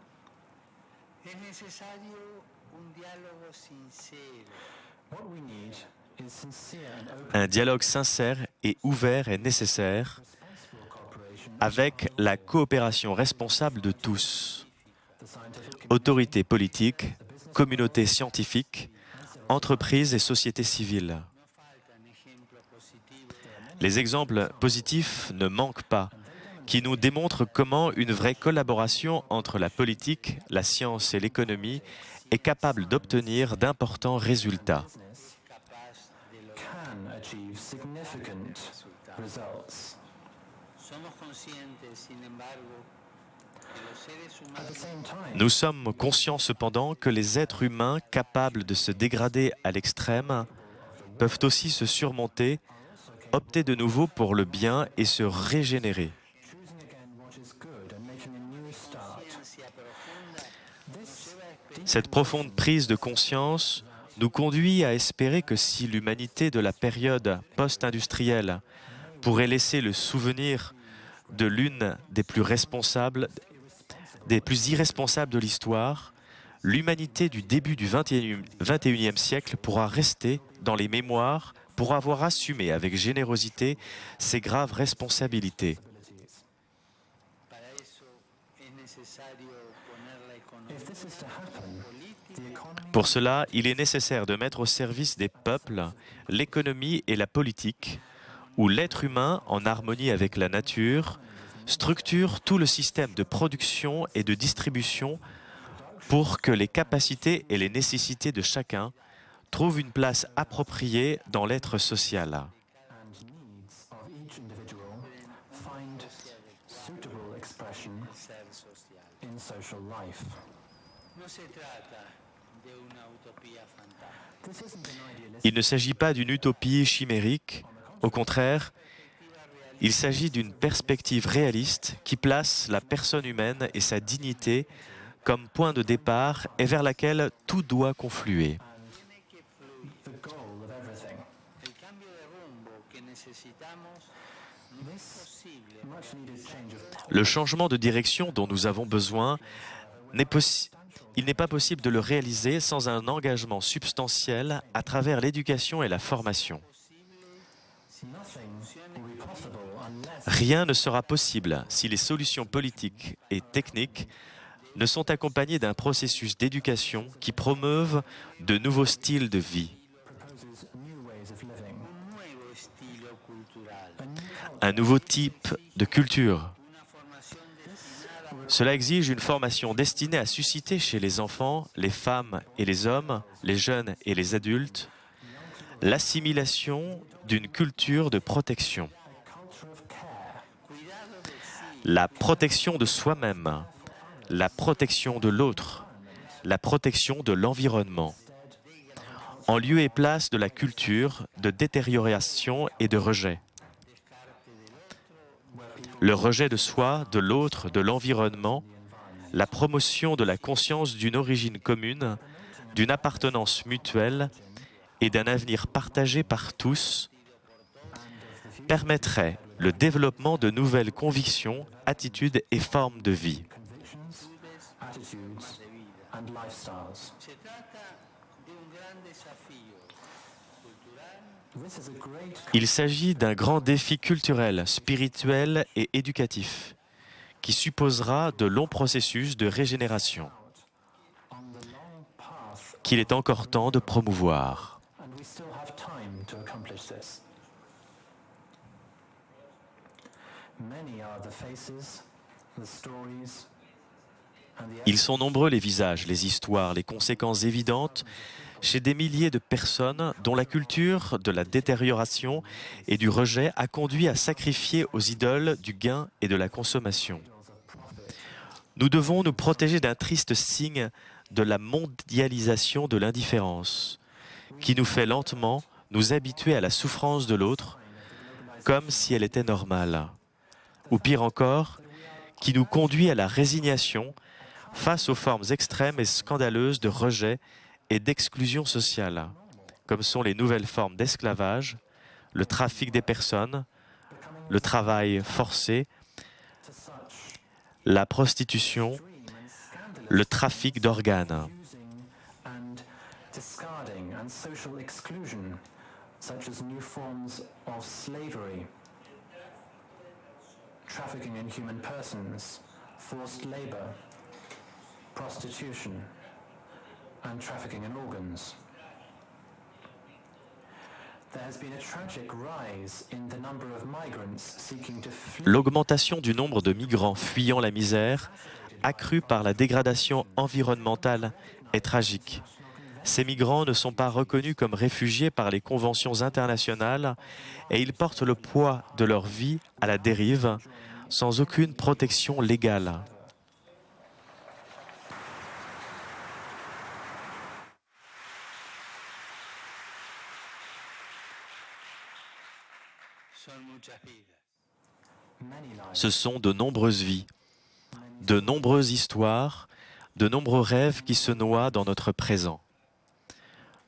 Un dialogue sincère et ouvert est nécessaire avec la coopération responsable de tous, autorités politiques, communautés scientifiques, entreprises et sociétés civiles. Les exemples positifs ne manquent pas, qui nous démontrent comment une vraie collaboration entre la politique, la science et l'économie est capable d'obtenir d'importants résultats. Nous sommes conscients cependant que les êtres humains capables de se dégrader à l'extrême peuvent aussi se surmonter, opter de nouveau pour le bien et se régénérer. Cette profonde prise de conscience nous conduit à espérer que si l'humanité de la période post-industrielle pourrait laisser le souvenir de l'une des plus irresponsables de l'histoire, l'humanité du début du XXIe siècle pourra rester dans les mémoires pour avoir assumé avec générosité ses graves responsabilités. Pour cela, il est nécessaire de mettre au service des peuples l'économie et la politique, où l'être humain, en harmonie avec la nature, structure tout le système de production et de distribution pour que les capacités et les nécessités de chacun trouvent une place appropriée dans l'être social. Il ne s'agit pas d'une utopie chimérique, au contraire, il s'agit d'une perspective réaliste qui place la personne humaine et sa dignité comme point de départ et vers laquelle tout doit confluer. Le changement de direction dont nous avons besoin il n'est pas possible de le réaliser sans un engagement substantiel à travers l'éducation et la formation. Rien ne sera possible si les solutions politiques et techniques ne sont accompagnées d'un processus d'éducation qui promeuve de nouveaux styles de vie. Un nouveau type de culture. Cela exige une formation destinée à susciter chez les enfants, les femmes et les hommes, les jeunes et les adultes, l'assimilation d'une culture de protection. La protection de soi-même, la protection de l'autre, la protection de l'environnement, en lieu et place de la culture de détérioration et de rejet. Le rejet de soi, de l'autre, de l'environnement, la promotion de la conscience d'une origine commune, d'une appartenance mutuelle et d'un avenir partagé par tous, permettrait le développement de nouvelles convictions, attitudes et formes de vie. Il s'agit d'un grand défi culturel, spirituel et éducatif qui supposera de longs processus de régénération qu'il est encore temps de promouvoir. Ils sont nombreux les visages, les histoires, les conséquences évidentes chez des milliers de personnes dont la culture de la détérioration et du rejet a conduit à sacrifier aux idoles du gain et de la consommation. Nous devons nous protéger d'un triste signe de la mondialisation de l'indifférence, qui nous fait lentement nous habituer à la souffrance de l'autre, comme si elle était normale. Ou pire encore, qui nous conduit à la résignation face aux formes extrêmes et scandaleuses de rejet et d'exclusion sociale, comme sont les nouvelles formes d'esclavage, le trafic des personnes, le travail forcé, la prostitution, le trafic d'organes. Discarding and social exclusion, such as new forms of slavery, trafficking in human persons, forced labor, prostitution, and trafficking in organs. There has been a tragic rise in the number of migrants seeking to flee. L'augmentation du nombre de migrants fuyant la misère, accrue par la dégradation environnementale, est tragique. Ces migrants ne sont pas reconnus comme réfugiés par les conventions internationales et ils portent le poids de leur vie à la dérive, sans aucune protection légale. Ce sont de nombreuses vies, de nombreuses histoires, de nombreux rêves qui se noient dans notre présent.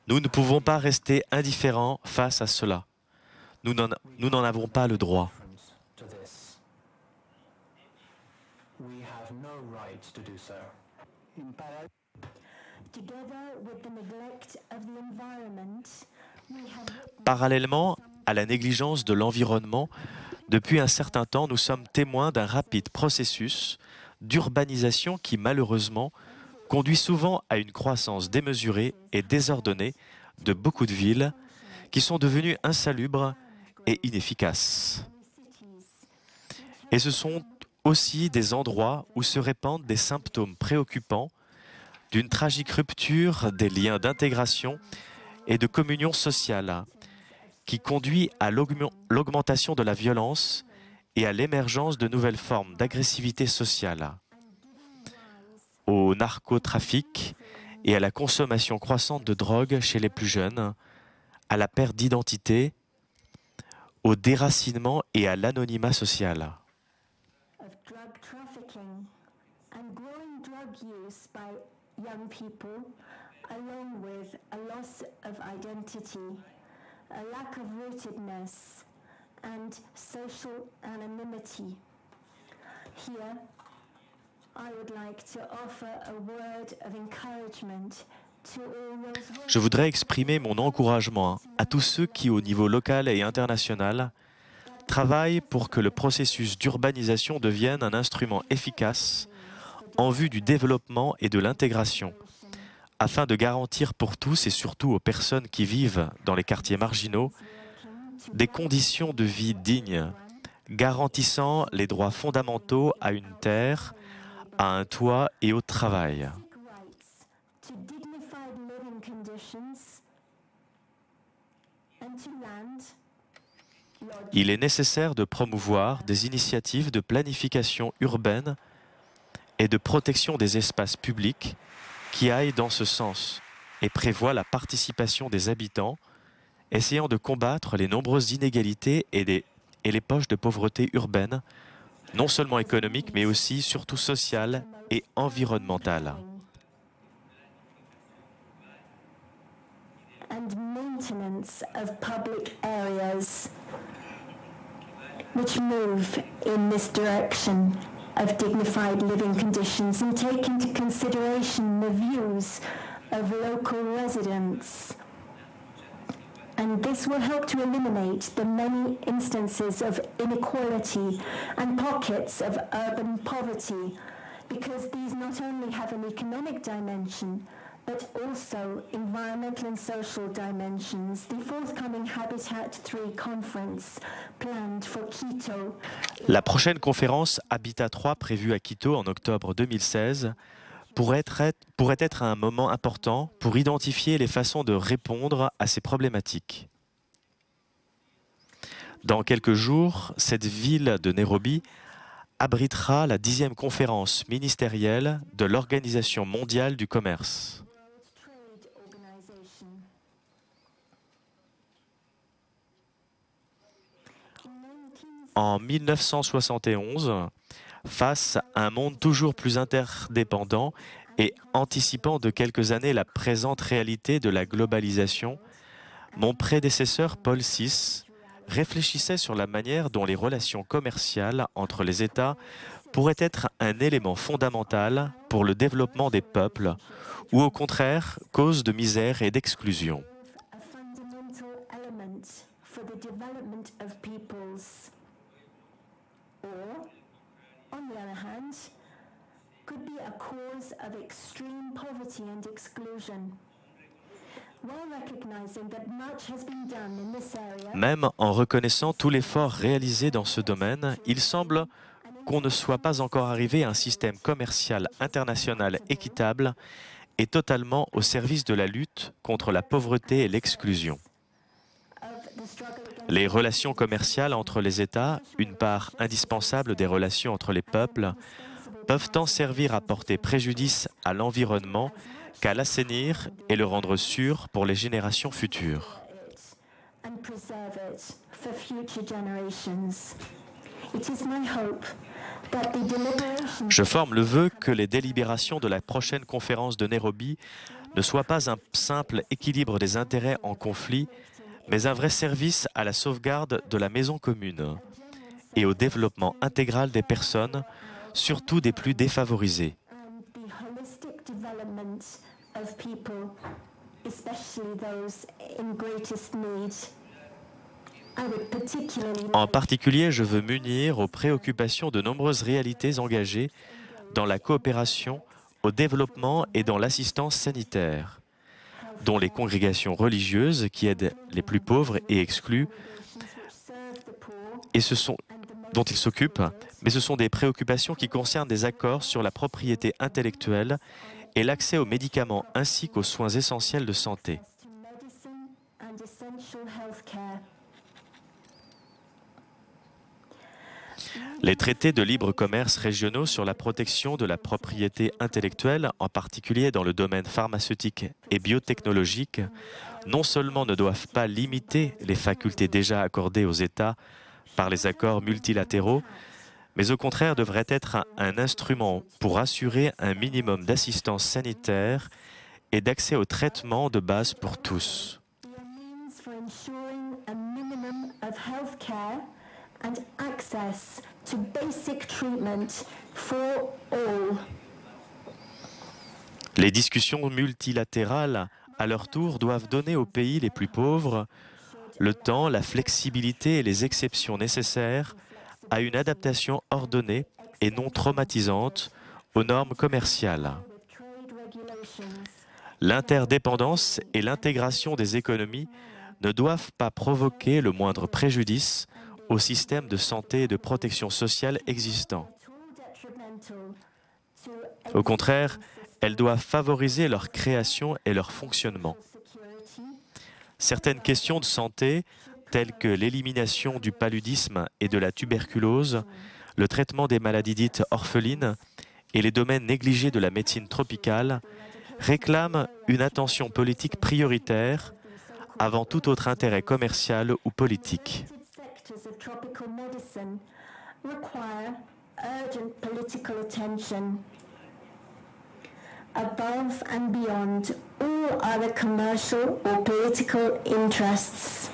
Nous ne pouvons pas rester indifférents face à cela. Nous n'en avons pas le droit. Parallèlement à la négligence de l'environnement, depuis un certain temps, nous sommes témoins d'un rapide processus d'urbanisation qui, malheureusement, conduit souvent à une croissance démesurée et désordonnée de beaucoup de villes qui sont devenues insalubres et inefficaces. Et ce sont aussi des endroits où se répandent des symptômes préoccupants d'une tragique rupture des liens d'intégration et de communion sociale qui conduit à l'augmentation de la violence et à l'émergence de nouvelles formes d'agressivité sociale, au narcotrafic et à la consommation croissante de drogue chez les plus jeunes, à la perte d'identité, au déracinement et à l'anonymat social. A lack of rootedness and social anonymity. Here, I would like to offer a word of encouragement to all those. Je voudrais exprimer mon encouragement à tous ceux qui, au niveau local et international, travaillent pour que le processus d'urbanisation devienne un instrument efficace en vue du développement et de l'intégration, afin de garantir pour tous et surtout aux personnes qui vivent dans les quartiers marginaux des conditions de vie dignes, garantissant les droits fondamentaux à une terre, à un toit et au travail. Il est nécessaire de promouvoir des initiatives de planification urbaine et de protection des espaces publics qui aille dans ce sens et prévoit la participation des habitants, essayant de combattre les nombreuses inégalités et les poches de pauvreté urbaine, non seulement économiques, mais aussi surtout sociales et environnementales. And maintenance of public areas which move in this direction of dignified living conditions and take into consideration the views of local residents. And this will help to eliminate the many instances of inequality and pockets of urban poverty, because these not only have an economic dimension, but also environmental and social dimensions. The forthcoming Habitat 3 conference planned for Quito. La prochaine conférence Habitat 3 prévue à Quito en octobre 2016 pourrait être un moment important pour identifier les façons de répondre à ces problématiques. Dans quelques jours, cette ville de Nairobi abritera la 10e conférence ministérielle de l'Organisation mondiale du commerce. En 1971, face à un monde toujours plus interdépendant et anticipant de quelques années la présente réalité de la globalisation, mon prédécesseur Paul VI réfléchissait sur la manière dont les relations commerciales entre les États pourrait être un élément fondamental pour le développement des peuples ou au contraire cause de misère et d'exclusion. Même en reconnaissant tout l'effort réalisé dans ce domaine, il semble qu'on ne soit pas encore arrivé à un système commercial international équitable et totalement au service de la lutte contre la pauvreté et l'exclusion. Les relations commerciales entre les États, une part indispensable des relations entre les peuples, peuvent tant servir à porter préjudice à l'environnement qu'à l'assainir et le rendre sûr pour les générations futures. Je forme le vœu que les délibérations de la prochaine conférence de Nairobi ne soient pas un simple équilibre des intérêts en conflit, mais un vrai service à la sauvegarde de la maison commune et au développement intégral des personnes, surtout des plus défavorisées. En particulier, je veux m'unir aux préoccupations de nombreuses réalités engagées dans la coopération, au développement et dans l'assistance sanitaire, dont les congrégations religieuses qui aident les plus pauvres et exclus, dont ils s'occupent, mais ce sont des préoccupations qui concernent des accords sur la propriété intellectuelle et l'accès aux médicaments ainsi qu'aux soins essentiels de santé. Les traités de libre commerce régionaux sur la protection de la propriété intellectuelle, en particulier dans le domaine pharmaceutique et biotechnologique, non seulement ne doivent pas limiter les facultés déjà accordées aux États par les accords multilatéraux, mais au contraire devraient être un instrument pour assurer un minimum d'assistance sanitaire et d'accès aux traitements de base pour tous. Les discussions multilatérales, à leur tour, doivent donner aux pays les plus pauvres le temps, la flexibilité et les exceptions nécessaires à une adaptation ordonnée et non traumatisante aux normes commerciales. L'interdépendance et l'intégration des économies ne doivent pas provoquer le moindre préjudice au système de santé et de protection sociale existant. Au contraire, elles doivent favoriser leur création et leur fonctionnement. Certaines questions de santé, telles que l'élimination du paludisme et de la tuberculose, le traitement des maladies dites orphelines et les domaines négligés de la médecine tropicale, réclament une attention politique prioritaire avant tout autre intérêt commercial ou politique. Above and beyond all other commercial or political interests.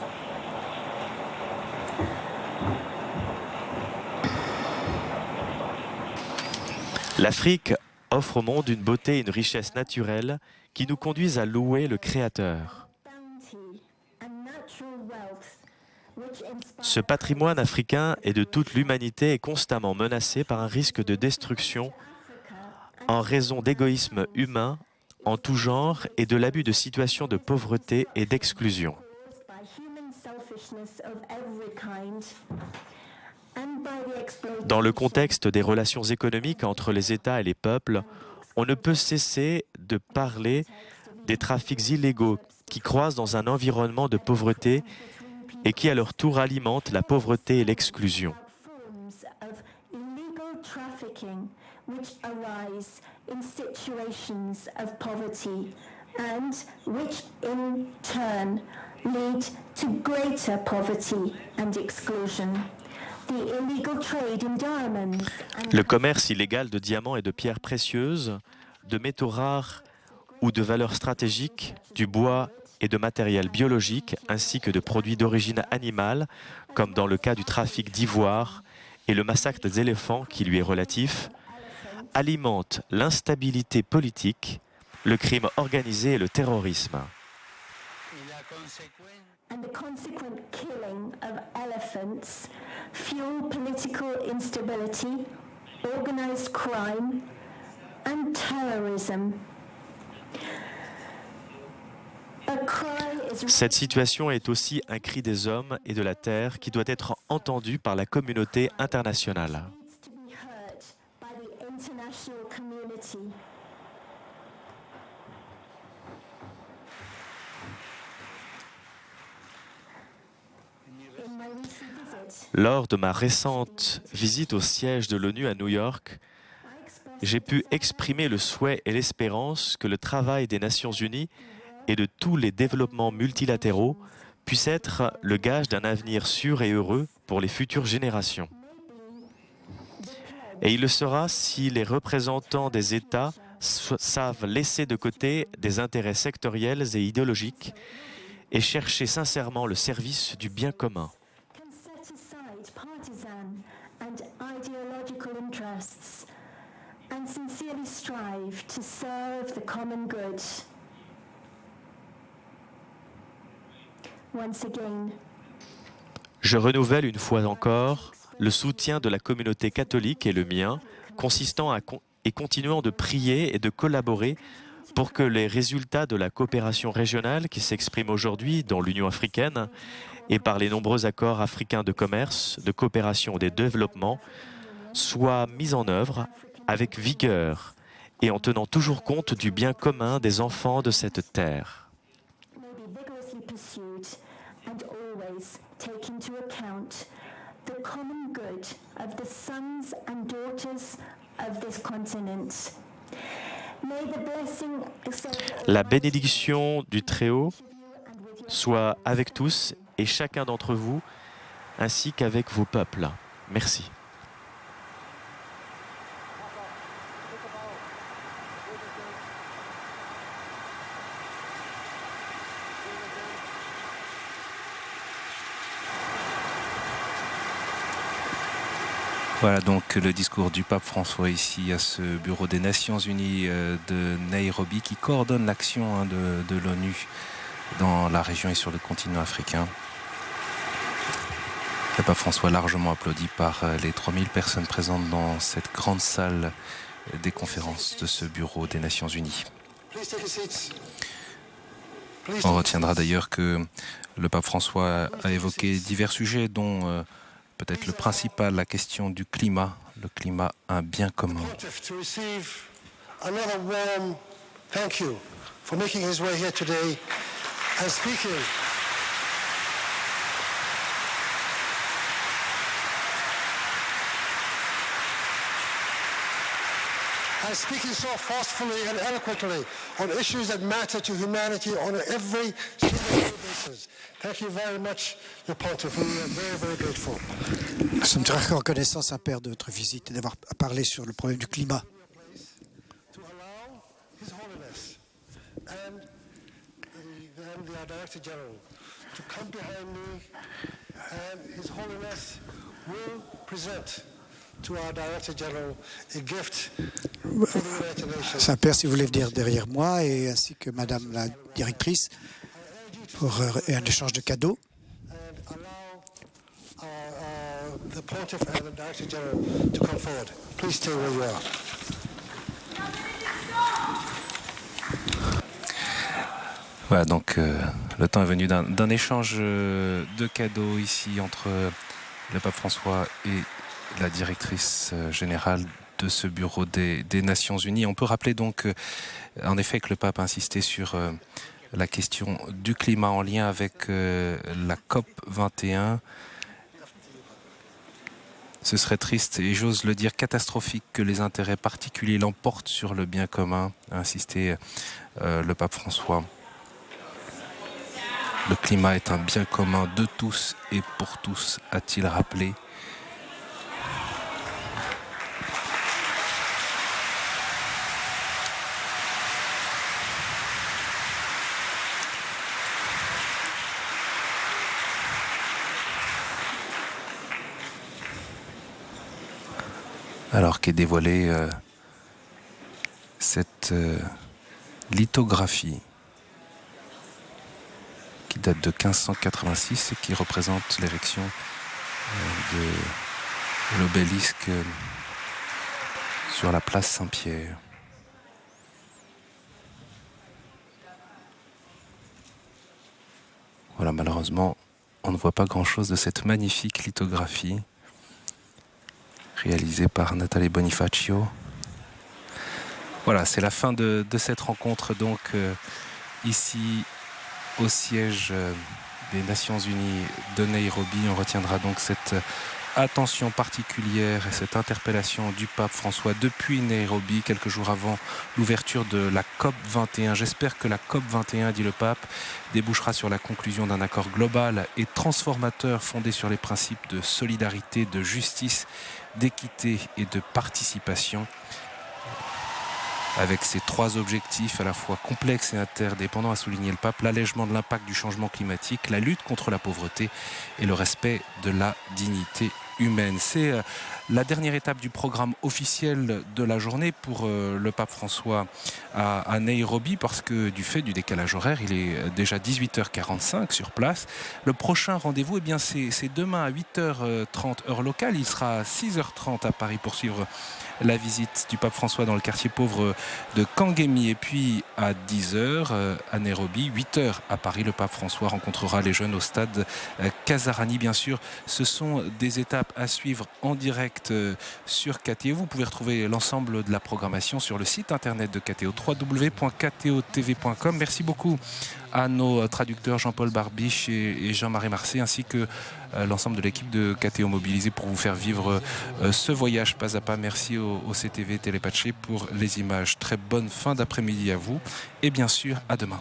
L'Afrique offre au monde une beauté et une richesse naturelle qui nous conduisent à louer le Créateur. Ce patrimoine africain et de toute l'humanité est constamment menacé par un risque de destruction en raison d'égoïsme humain en tout genre et de l'abus de situations de pauvreté et d'exclusion. Dans le contexte des relations économiques entre les États et les peuples, on ne peut cesser de parler des trafics illégaux qui croissent dans un environnement de pauvreté et qui à leur tour alimentent la pauvreté et l'exclusion. Which arise in situations of poverty and which in turn lead to greater poverty and exclusion. The illegal trade in diamonds Le commerce illégal de diamants et de pierres précieuses, de métaux rares ou de valeurs stratégiques, du bois et de matériel biologique ainsi que de produits d'origine animale, comme dans le cas du trafic d'ivoire, et le massacre des éléphants qui lui est relatif alimentent l'instabilité politique, le crime organisé et le terrorisme. And the consequent killing of elephants fuel political instability, organized crime, and terrorism. Cette situation est aussi un cri des hommes et de la terre qui doit être entendu par la communauté internationale. Lors de ma récente visite au siège de l'ONU à New York, j'ai pu exprimer le souhait et l'espérance que le travail des Nations Unies et de tous les développements multilatéraux puisse être le gage d'un avenir sûr et heureux pour les futures générations. Et il le sera si les représentants des États savent laisser de côté des intérêts sectoriels et idéologiques et chercher sincèrement le service du bien commun. And sincerely strive to serve the common good. Once again, je renouvelle une fois encore le soutien de la communauté catholique et le mien, consistant et continuant de prier et de collaborer pour que les résultats de la coopération régionale qui s'exprime aujourd'hui dans l'Union africaine et par les nombreux accords africains de commerce, de coopération et de développement soient mis en œuvre avec vigueur et en tenant toujours compte du bien commun des enfants de cette terre. La bénédiction du Très-Haut soit avec tous et chacun d'entre vous, ainsi qu'avec vos peuples. Merci. Voilà donc le discours du pape François ici à ce bureau des Nations Unies de Nairobi qui coordonne l'action de l'ONU dans la région et sur le continent africain. Le pape François largement applaudi par les 3000 personnes présentes dans cette grande salle des conférences de ce bureau des Nations Unies. On retiendra d'ailleurs que le pape François a évoqué divers sujets dont peut-être le principal, la question du climat, le climat, un bien commun. And speaking so forcefully and eloquently on issues that matter to humanity on every single basis. Thank you very much, Your Pontiff. We are very, very grateful. Nous sommes très reconnaissants, Saint-Père, de votre visite et d'avoir parlé sur le problème du climat. To allow His Holiness and the Director General to come behind me, and His Holiness will present to our Director General a gift for the United Nations. Saint-Père, si vous voulez venir derrière moi, et ainsi que Madame la Directrice, pour un échange de cadeaux. And allow the Pontiff and the Director General to come forward. Please stay where you are. Voilà, donc le temps est venu d'un échange de cadeaux ici entre le pape François et la directrice générale de ce bureau des Nations Unies. On peut rappeler donc en effet que le pape a insisté sur la question du climat en lien avec la COP 21. Ce serait triste et j'ose le dire catastrophique que les intérêts particuliers l'emportent sur le bien commun, a insisté le pape François. Le climat est un bien commun de tous et pour tous, a-t-il rappelé. alors qu'est dévoilée cette lithographie qui date de 1586 et qui représente l'érection de l'obélisque sur la place Saint-Pierre. Voilà, malheureusement, on ne voit pas grand-chose de cette magnifique lithographie réalisée par Nathalie Bonifacio. Voilà, c'est la fin de cette rencontre, donc ici au siège des Nations Unies de Nairobi. On retiendra donc cette attention particulière et cette interpellation du pape François depuis Nairobi, quelques jours avant l'ouverture de la COP 21. J'espère que la COP 21, dit le pape, débouchera sur la conclusion d'un accord global et transformateur fondé sur les principes de solidarité, de justice, d'équité et de participation. Avec ces trois objectifs à la fois complexes et interdépendants, a souligné le pape, l'allègement de l'impact du changement climatique, la lutte contre la pauvreté et le respect de la dignité humaine. C'est la dernière étape du programme officiel de la journée pour le pape François à Nairobi, parce que du fait du décalage horaire, il est déjà 18h45 sur place. Le prochain rendez-vous, eh bien, c'est demain à 8h30 heure locale. Il sera à 6h30 à Paris pour suivre la visite du pape François dans le quartier pauvre de Kangemi. Et puis à 10h à Nairobi, 8h à Paris, le pape François rencontrera les jeunes au stade Kasarani. Bien sûr, ce sont des étapes à suivre en direct sur KTO. Vous pouvez retrouver l'ensemble de la programmation sur le site internet de KTO, www.ktotv.com. Merci beaucoup à nos traducteurs Jean-Paul Barbiche et Jean-Marie Marseille, ainsi que l'ensemble de l'équipe de KTO mobilisée pour vous faire vivre ce voyage pas à pas. Merci au CTV Télépaché pour les images. Très bonne fin d'après-midi à vous et bien sûr à demain.